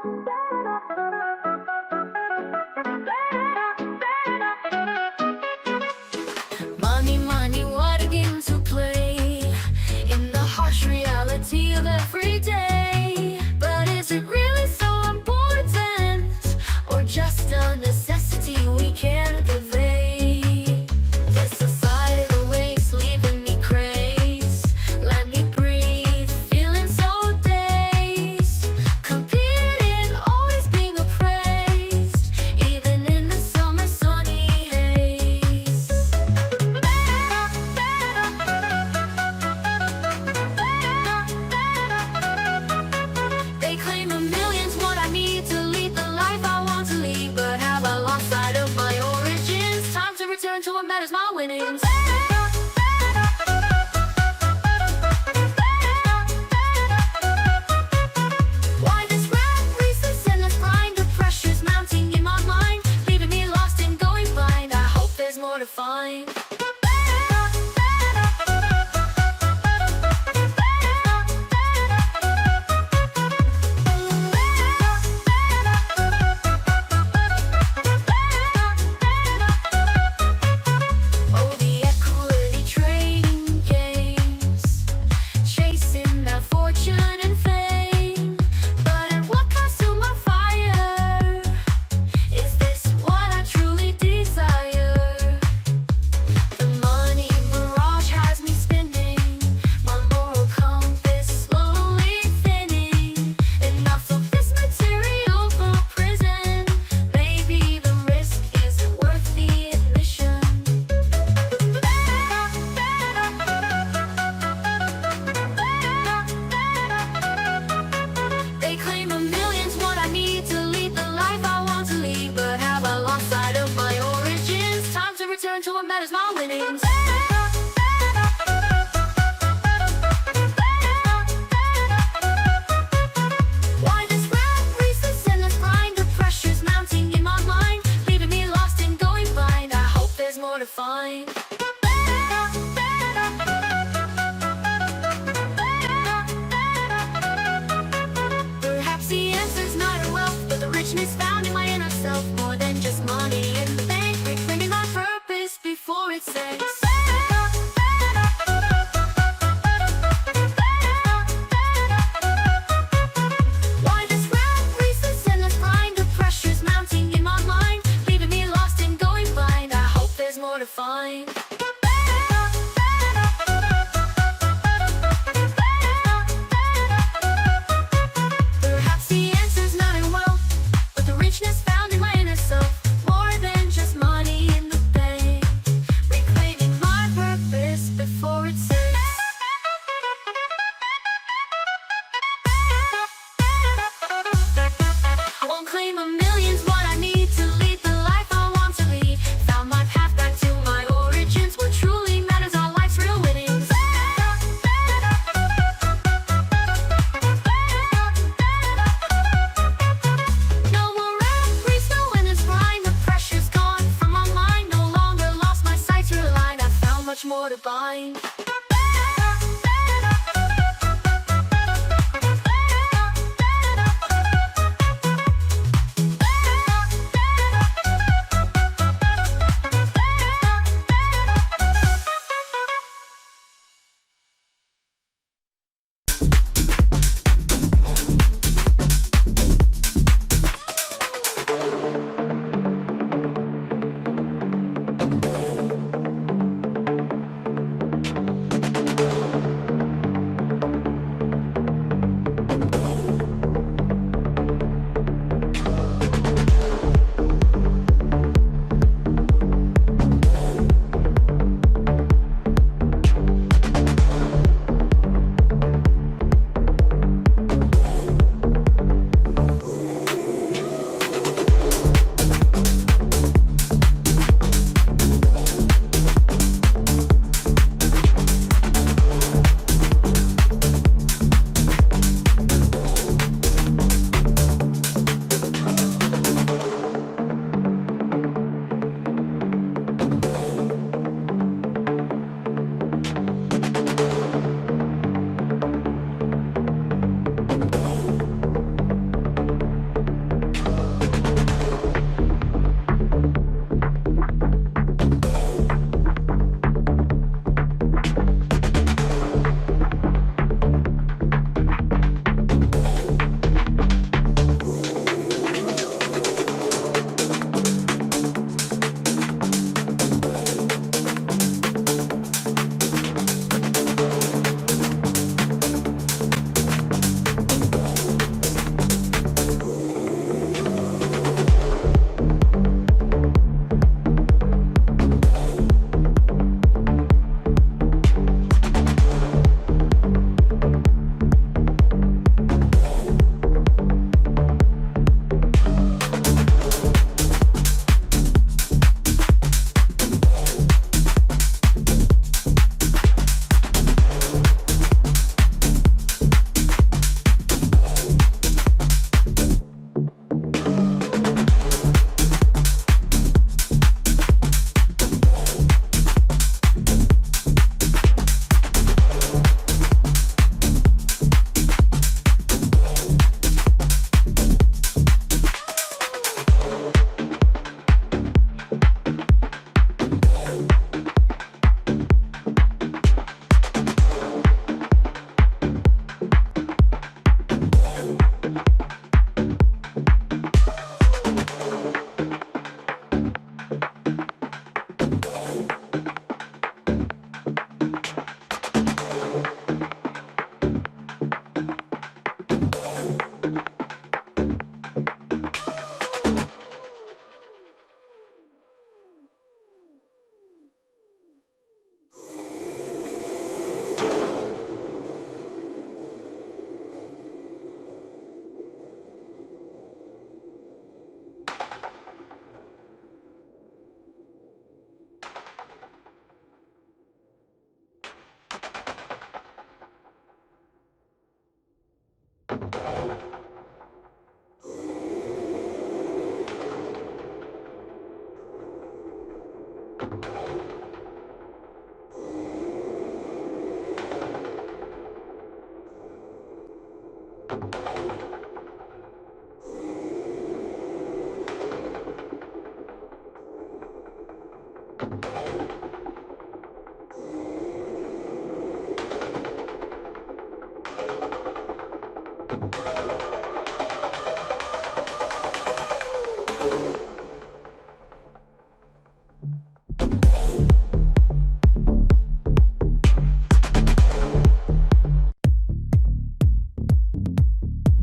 Money, money, what a game to play in the harsh reality of every day. But is it really so important, or just a necessity we can't evade? This societal waste leaving me crazed. Let me breathe, feeling so dazed. Competing, always being appraised. Even in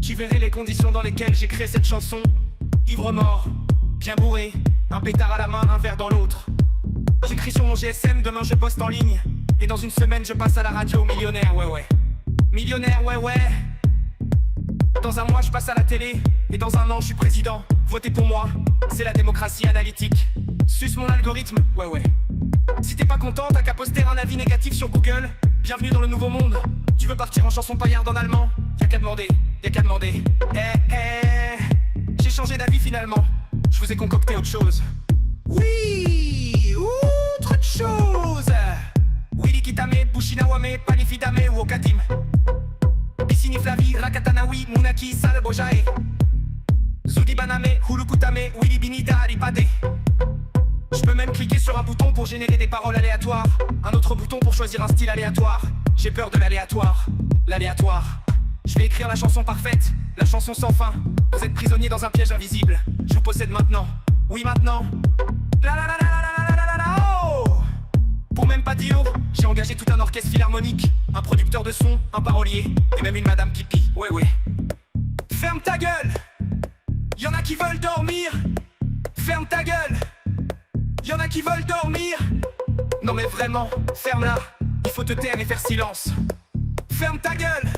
Tu verrais les conditions dans lesquelles j'ai créé cette chanson. Ivre mort, bien bourré, un pétard à la main, un verre dans l'autre. J'écris sur mon GSM, demain je poste en ligne. Et dans une semaine je passe à la radio, millionnaire, ouais ouais. Millionnaire, ouais ouais. Dans un mois je passe à la télé. Et dans un an je suis président. Votez pour moi, c'est la démocratie analytique. Suce mon algorithme, ouais ouais. Si t'es pas content, t'as qu'à poster un avis négatif sur Google. Bienvenue dans le nouveau monde. Tu veux partir en chanson paillarde en allemand? Y'a qu'à demander, y'a qu'à demander. J'ai changé d'avis finalement. Je vous ai concocté autre chose. Oui, autre chose. 𝐷𝐞𝐽𝐫𝐵, 𝐷𝐵𝐵, 𝐷𝐵𝐵, 𝐷𝐵𝐵, 𝐬𝐵𝐻𝐵𝐵. Je peux même cliquer sur un bouton pour générer des paroles aléatoires. Un autre bouton pour choisir un style aléatoire. J'ai peur de l'aléatoire, l'aléatoire. Je vais écrire la chanson parfaite, la chanson sans fin. Vous êtes prisonnier dans un piège invisible. Je vous possède maintenant, oui maintenant. La la la la la la la la la oh. Pour même pas dire, j'ai engagé tout un orchestre philharmonique, un producteur de son, un parolier, et même une madame qui pie, ouais ouais. Ferme ta gueule, y'en a qui veulent dormir. Ferme ta gueule, y'en a qui veulent dormir. Non mais vraiment, ferme-la, il faut te taire et faire silence. Ferme ta gueule.